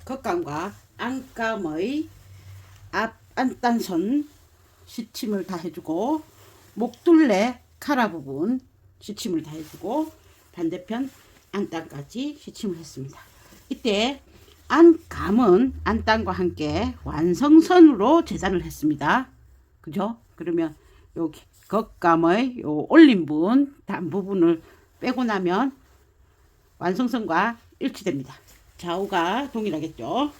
겉감과 안감의 앞 안단선 시침을 다 해주고, 목둘레 카라 부분 시침을 다 해주고, 반대편 안단까지 시침을 했습니다. 이때 안감은 안단과 함께 완성선으로 재단을 했습니다. 그죠? 그러면 여기 겉감의 요 올린 부분, 단 부분을 빼고 나면 완성선과 일치됩니다. 좌우가 동일하겠죠?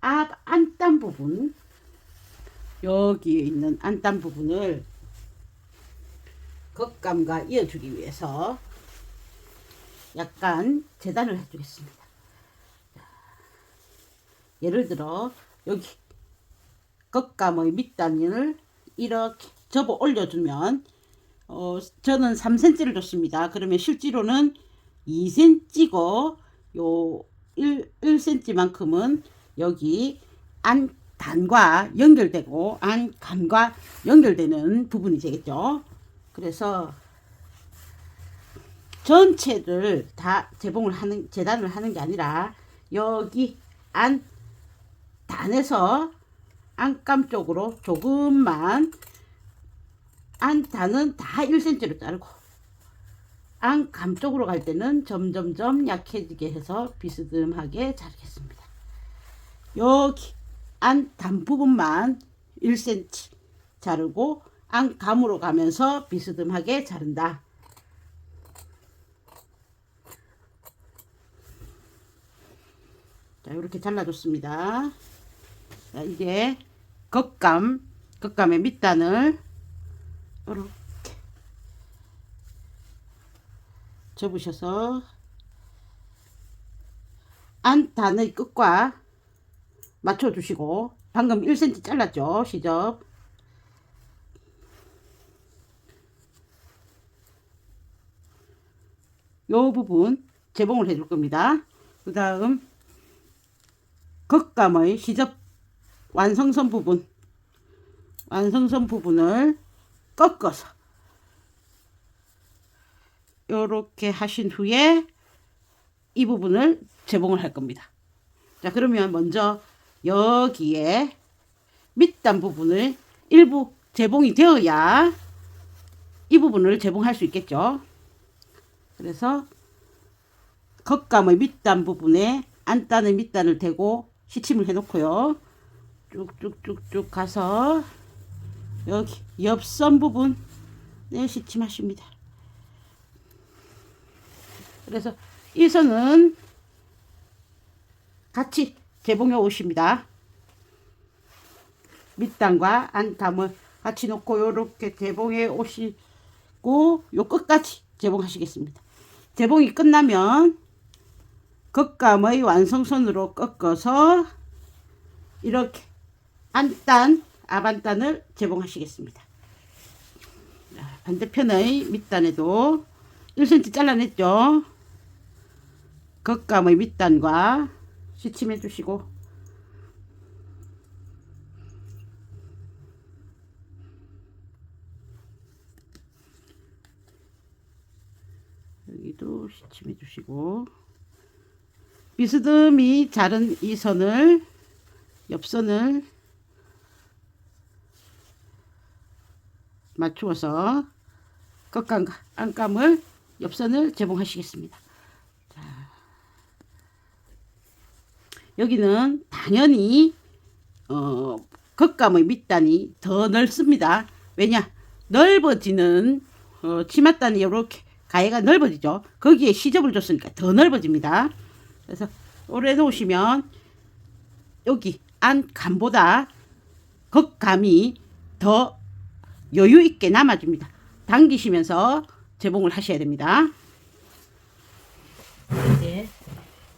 앞 안단 부분, 여기에 있는 안단 부분을 겉감과 이어주기 위해서 약간 재단을 해주겠습니다. 예를 들어 여기 겉감의 밑단을 이렇게 접어 올려주면 저는 3cm를 줬습니다. 그러면 실제로는 2cm고 요 1cm만큼은 여기 안단과 연결되고 안감과 연결되는 부분이 되겠죠. 그래서 전체를 다 재단을 하는 게 아니라 여기 안단에서 안감 쪽으로 조금만, 안단은 다 1cm로 자르고 안감 쪽으로 갈 때는 점점점 약해지게 해서 비스듬하게 자르겠습니다. 여기 안단 부분만 1cm 자르고 안감으로 가면서 비스듬하게 자른다. 자, 이렇게 잘라줬습니다. 자, 이제 겉감의 밑단을 이렇게 접으셔서 안단의 끝과 맞춰주시고, 방금 1cm 잘랐죠? 시접. 요 부분 재봉을 해줄 겁니다. 그 다음 겉감의 시접 완성선 부분을 꺾어서 요렇게 하신 후에 이 부분을 재봉을 할 겁니다. 자, 그러면 먼저 여기에 밑단 부분을 일부 재봉이 되어야 이 부분을 재봉할 수 있겠죠. 그래서 겉감의 밑단 부분에 안단의 밑단을 대고 시침을 해 놓고요. 쭉쭉쭉쭉 가서 여기 옆선 부분에 시침하십니다. 그래서 이 선은 같이 재봉해 오십니다. 밑단과 안감을 같이 놓고 요렇게 재봉해 오시고 요 끝까지 재봉하시겠습니다. 재봉이 끝나면 겉감의 완성선으로 꺾어서 이렇게 안단, 앞안단을 재봉하시겠습니다. 반대편의 밑단에도 1cm 잘라냈죠. 겉감의 밑단과 시침해 주시고, 여기도 시침해 주시고, 비스듬히 자른 이 선을, 옆선을 맞추어서 겉감과 안감을 옆선을 재봉하시겠습니다. 자, 여기는 당연히 겉감의 밑단이 더 넓습니다. 왜냐? 넓어지는 치맛단이 이렇게 가해가 넓어지죠. 거기에 시접을 줬으니까 더 넓어집니다. 그래서 오래 놓으시면 여기 안감보다 겉감이 더 여유 있게 남아줍니다. 당기시면서 재봉을 하셔야 됩니다. 이제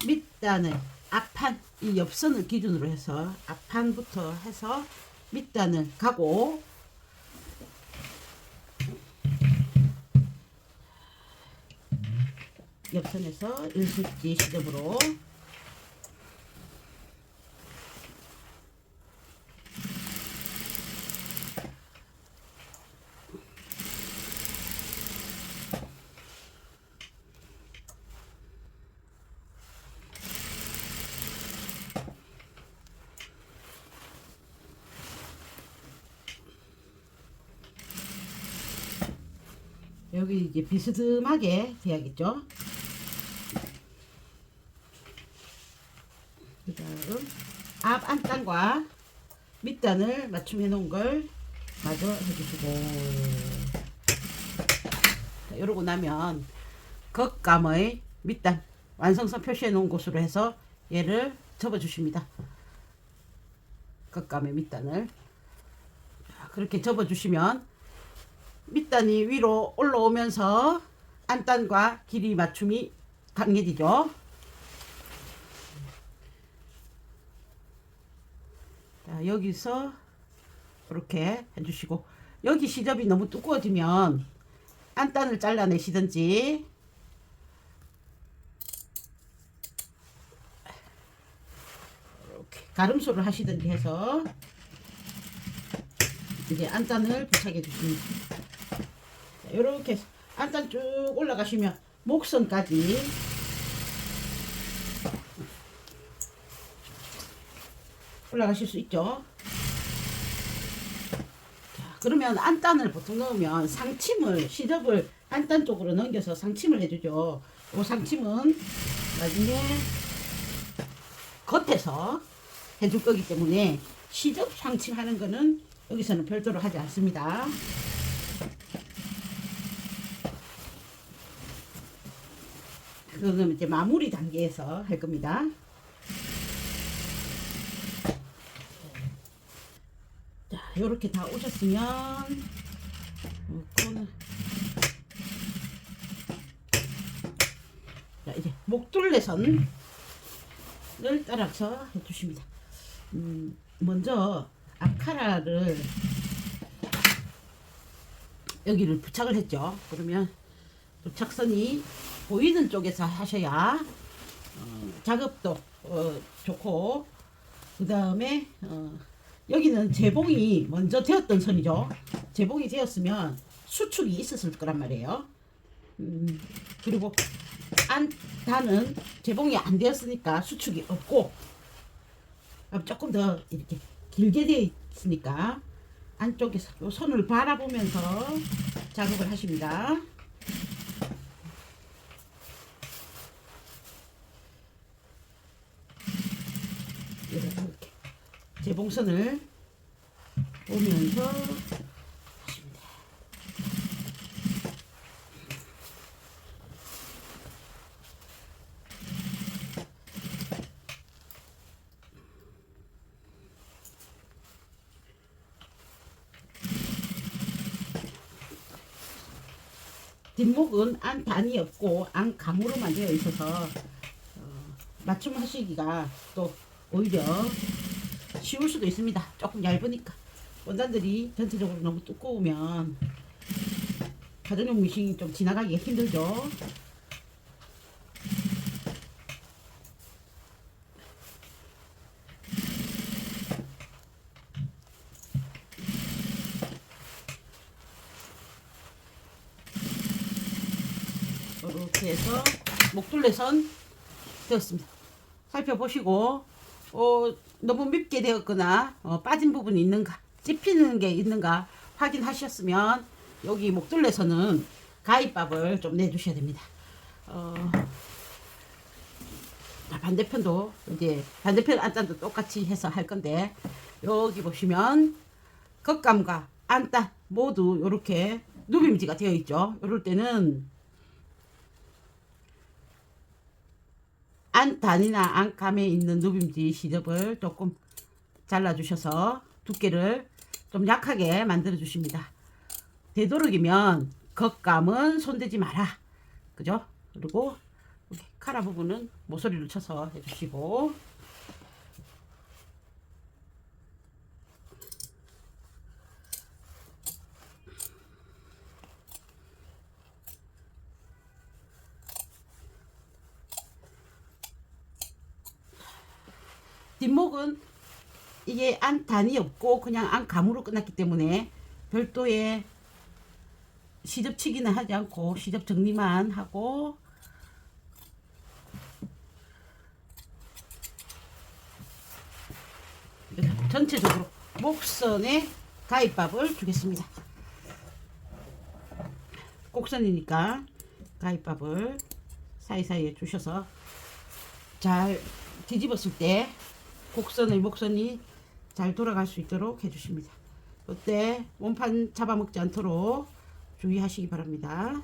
밑단을 앞판, 이 옆선을 기준으로 해서 앞판부터 해서 밑단을 가고, 옆선에서 1cm 시접으로 여기 이제 비스듬하게 돼야겠죠. 그 다음 앞 안단과 밑단을 맞춤해 놓은 걸 마저 해주시고, 자, 이러고 나면 겉감의 밑단 완성선 표시해 놓은 곳으로 해서 얘를 접어 주십니다. 겉감의 밑단을 그렇게 접어 주시면 밑단이 위로 올라오면서 안단과 길이 맞춤이 강해지죠. 자, 여기서 이렇게 해주시고, 여기 시접이 너무 두꺼워지면 안단을 잘라내시든지 이렇게 가름소를 하시든지 해서 이제 안단을 부착해 주십니다. 이렇게 안단 쭉 올라가시면 목선까지 올라가실 수 있죠. 자, 그러면 안단을 보통 넣으면 상침을, 시접을 안단 쪽으로 넘겨서 상침을 해주죠. 이 상침은 나중에 겉에서 해줄 거기 때문에 시접 상침하는 거는 여기서는 별도로 하지 않습니다. 그거는 이제 마무리 단계에서 할 겁니다. 자, 요렇게 다 오셨으면 자, 이제 목둘레선을 따라서 해주십니다. 먼저 앞카라를 여기를 부착을 했죠. 그러면 부착선이 보이는 쪽에서 하셔야 작업도 좋고, 그 다음에 여기는 재봉이 먼저 되었던 선이죠. 재봉이 되었으면 수축이 있었을 거란 말이에요. 그리고 안단은 재봉이 안 되었으니까 수축이 없고, 조금 더 이렇게 길게 되어 있으니까 안쪽에서 요 선을 바라보면서 작업을 하십니다. 이렇게 재봉선을 보면서 하십니다. 뒷목은 안단이 없고 안감으로만 되어 있어서 맞춤하시기가 또 오히려 쉬울 수도 있습니다. 조금 얇으니까. 원단들이 전체적으로 너무 두꺼우면 가정용 미싱이 좀 지나가기가 힘들죠. 이렇게 해서 목둘레선 되었습니다. 살펴보시고 너무 밉게 되었거나 빠진 부분이 있는가, 찝히는 게 있는가 확인하셨으면 여기 목둘레선은 가위밥을 좀 내주셔야 됩니다. 반대편도 이제 반대편 안단도 똑같이 해서 할 건데, 여기 보시면 겉감과 안단 모두 이렇게 누빔지가 되어 있죠. 이럴 때는 안단이나 안감에 있는 누빔지 시접을 조금 잘라주셔서 두께를 좀 약하게 만들어 주십니다. 되도록이면 겉감은 손대지 마라, 그죠? 그리고 여기 카라 부분은 모서리를 쳐서 해주시고, 뒷목은 이게 안단이 없고 그냥 안감으로 끝났기 때문에 별도의 시접치기는 하지 않고 시접 정리만 하고, 전체적으로 목선에 가위밥을 주겠습니다. 곡선이니까 가위밥을 사이사이에 주셔서 잘 뒤집었을 때 곡선의 목선이 잘 돌아갈 수 있도록 해주십니다. 그때 몸판 잡아먹지 않도록 주의하시기 바랍니다.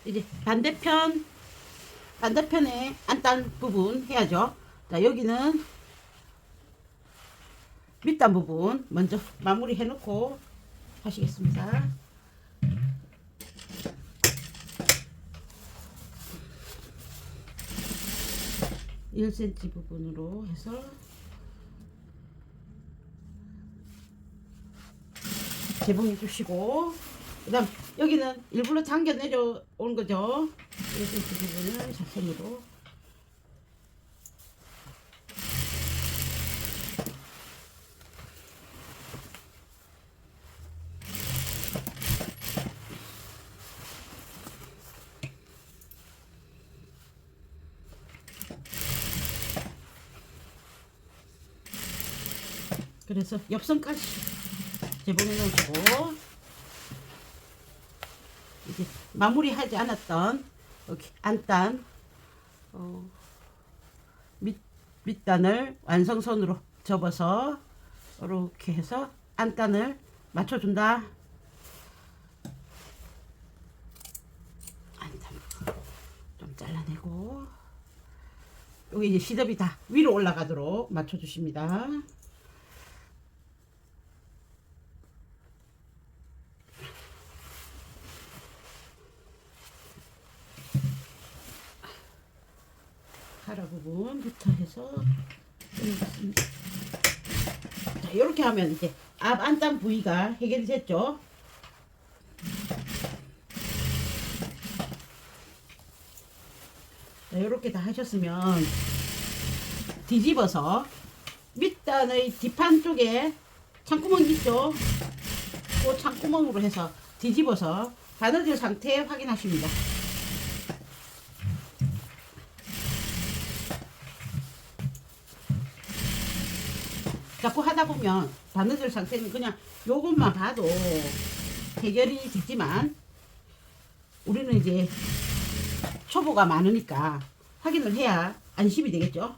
이제 반대편에 안단 부분 해야죠. 자, 여기는 밑단 부분 먼저 마무리 해 놓고 하시겠습니다. (1cm) 부분으로 해서 재봉해 주시고, 그 다음 여기는 일부러 당겨 내려온 거죠. 1cm 부분을 사선으로 그래서 옆선까지 재봉해 놓으시고, 이제 마무리하지 않았던 여기 안단 밑단을 완성선으로 접어서 이렇게 해서 안단을 맞춰준다. 안단 좀 잘라내고, 여기 이제 시접이 다 위로 올라가도록 맞춰주십니다. 가라 부분부터 해서 자, 이렇게 하면 이제 앞 안단 부위가 해결이 됐죠. 자, 이렇게 다 하셨으면 뒤집어서 밑단의 뒷판 쪽에 창구멍 있죠. 그 창구멍으로 해서 뒤집어서 바느질 상태 확인하십니다. 자꾸 하다 보면 바느질 상태는 그냥 요것만 봐도 해결이 되지만, 우리는 이제 초보가 많으니까 확인을 해야 안심이 되겠죠.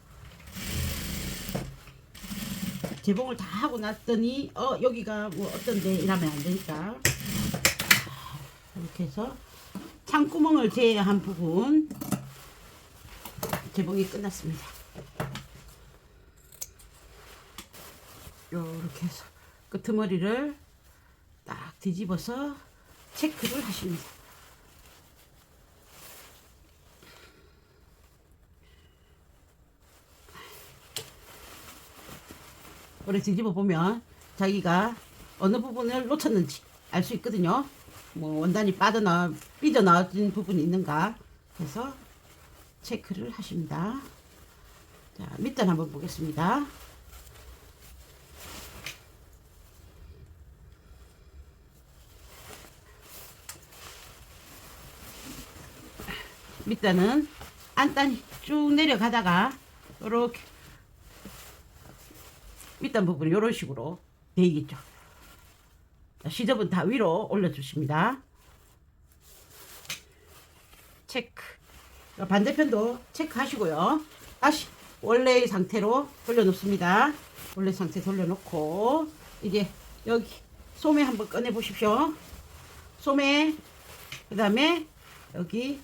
재봉을 다 하고 났더니 여기가 뭐 어떤데 이러면 안 되니까, 이렇게 해서 창구멍을 제외한 부분 재봉이 끝났습니다. 요렇게 해서 끄트머리를 딱 뒤집어서 체크를 하십니다. 오래 뒤집어 보면 자기가 어느 부분을 놓쳤는지 알 수 있거든요. 뭐 원단이 삐져나와진 부분이 있는가 해서 체크를 하십니다. 자, 밑단 한번 보겠습니다. 밑단은 안단이 쭉 내려가다가 이렇게 밑단 부분이 이런 식으로 돼 있겠죠. 시접은 다 위로 올려주십니다. 체크. 반대편도 체크하시고요. 다시 원래의 상태로 돌려놓습니다. 원래 상태 돌려놓고, 이제 여기 소매 한번 꺼내 보십시오. 소매, 그 다음에 여기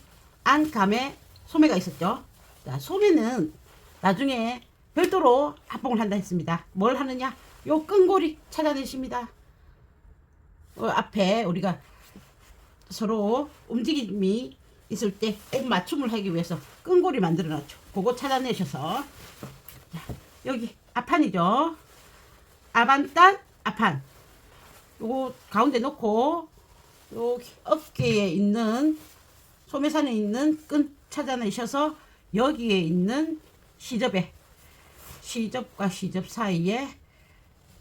안감에 소매가 있었죠. 자, 소매는 나중에 별도로 합봉을 한다 했습니다. 뭘 하느냐? 요 끈고리 찾아내십니다. 앞에 우리가 서로 움직임이 있을 때 옷 맞춤을 하기 위해서 끈고리 만들어 놨죠. 그거 찾아내셔서, 자, 여기 앞판이죠. 앞안단, 앞판. 요거 가운데 놓고, 여기 어깨에 있는 소매산에 있는 끈 찾아내셔서 여기에 있는 시접에 시접과 시접 사이에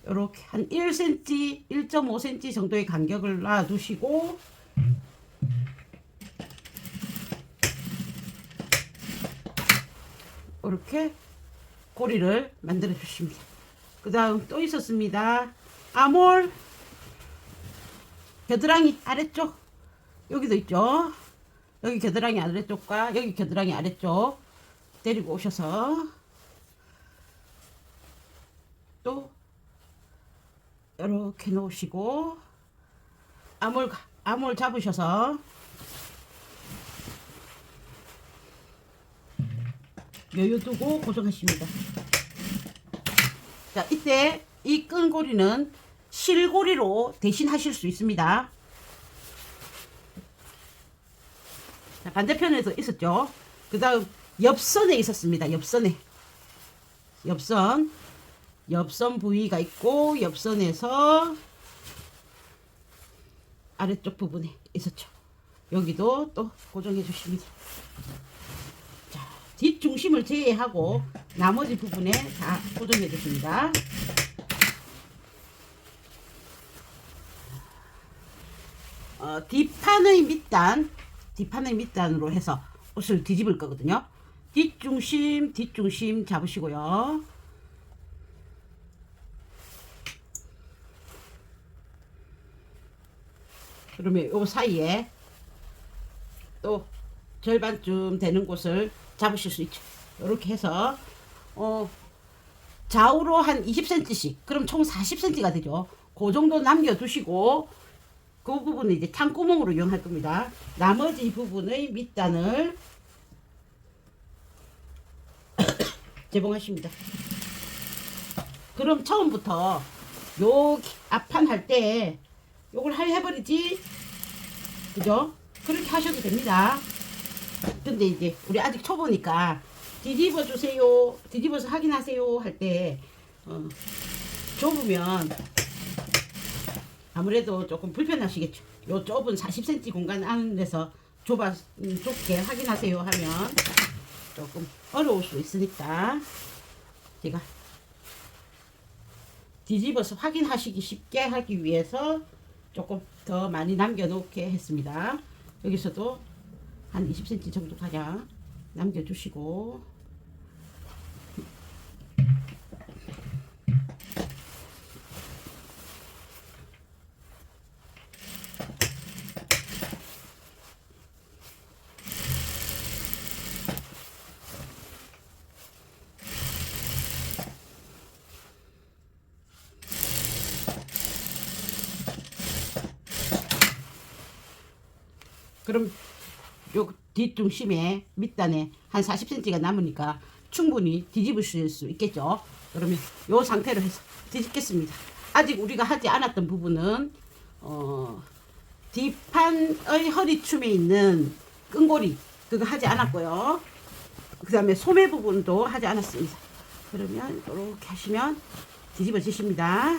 이렇게 한 1cm, 1.5cm 정도의 간격을 놔두시고 이렇게 고리를 만들어 주십니다. 그 다음 또 있었습니다. 아몰 겨드랑이 아래쪽 여기도 있죠. 여기 겨드랑이 아래쪽과 여기 겨드랑이 아래쪽 데리고 오셔서 또 이렇게 놓으시고 아몰 잡으셔서 여유 두고 고정하십니다. 자, 이때 이 끈고리는 실고리로 대신하실 수 있습니다. 자, 반대편에도 있었죠. 그 다음 옆선에 있었습니다. 옆선 부위가 있고 옆선에서 아래쪽 부분에 있었죠. 여기도 또 고정해 주십니다. 자, 뒷중심을 제외하고 나머지 부분에 다 고정해 주십니다. 뒷판의 밑단으로 해서 옷을 뒤집을 거거든요. 뒷중심 잡으시고요. 그러면 요 사이에 또 절반쯤 되는 곳을 잡으실 수 있죠. 이렇게 해서 좌우로 한 20cm씩, 그럼 총 40cm가 되죠. 그 정도 남겨두시고 그 부분은 이제 창구멍으로 이용할 겁니다. 나머지 부분의 밑단을 재봉하십니다. 그럼 처음부터 요 앞판 할 때 요걸 해버리지, 그죠? 그렇게 하셔도 됩니다. 근데 이제 우리 아직 초보니까 뒤집어 주세요, 뒤집어서 확인하세요 할 때 좁으면 아무래도 조금 불편하시겠죠. 요 좁은 40cm 공간 안에서 좁게 확인하세요 하면 조금 어려울 수 있으니까 제가 뒤집어서 확인하시기 쉽게 하기 위해서 조금 더 많이 남겨 놓게 했습니다. 여기서도 한 20cm 정도 가량 남겨 주시고, 그럼 요 뒷중심에 밑단에 한 40cm가 남으니까 충분히 뒤집으실 수 있겠죠. 그러면 요 상태로 해서 뒤집겠습니다. 아직 우리가 하지 않았던 부분은 뒷판의 허리춤에 있는 끈고리 그거 하지 않았고요. 그 다음에 소매 부분도 하지 않았습니다. 그러면 이렇게 하시면 뒤집어지십니다.